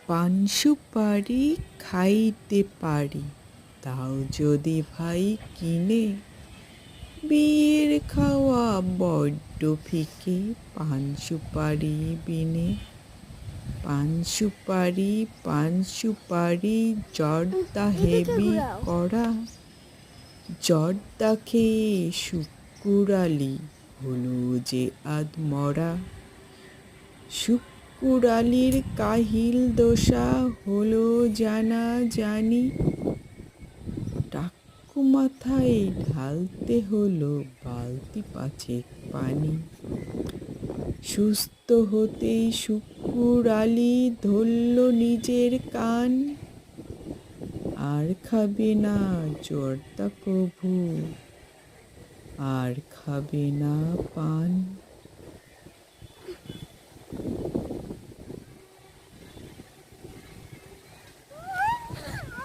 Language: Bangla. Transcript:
পান সুপারি খাইতে পারি, দাও যদি ভাই কিনে। বিয়ের খাওয়া বড্ড ফিকে, পান সুপারি বিনে। পান সুপারি, পান সুপারি, জর্দা হেবি করা। জর্দা খেয়ে শুক্কুর আলী হলো যে আধমরা। শুক্কুর আলীর কাহিল দশা হলো জানা জানি। টাক্কু মাথায় ঢালতে হলো বালতি পাঁচেক পানি। সুস্থ হতেই শুক্কুর আলী ধরল নিজের কান। আর খাবে না জর্দা প্রভু, আর খাবে না পান।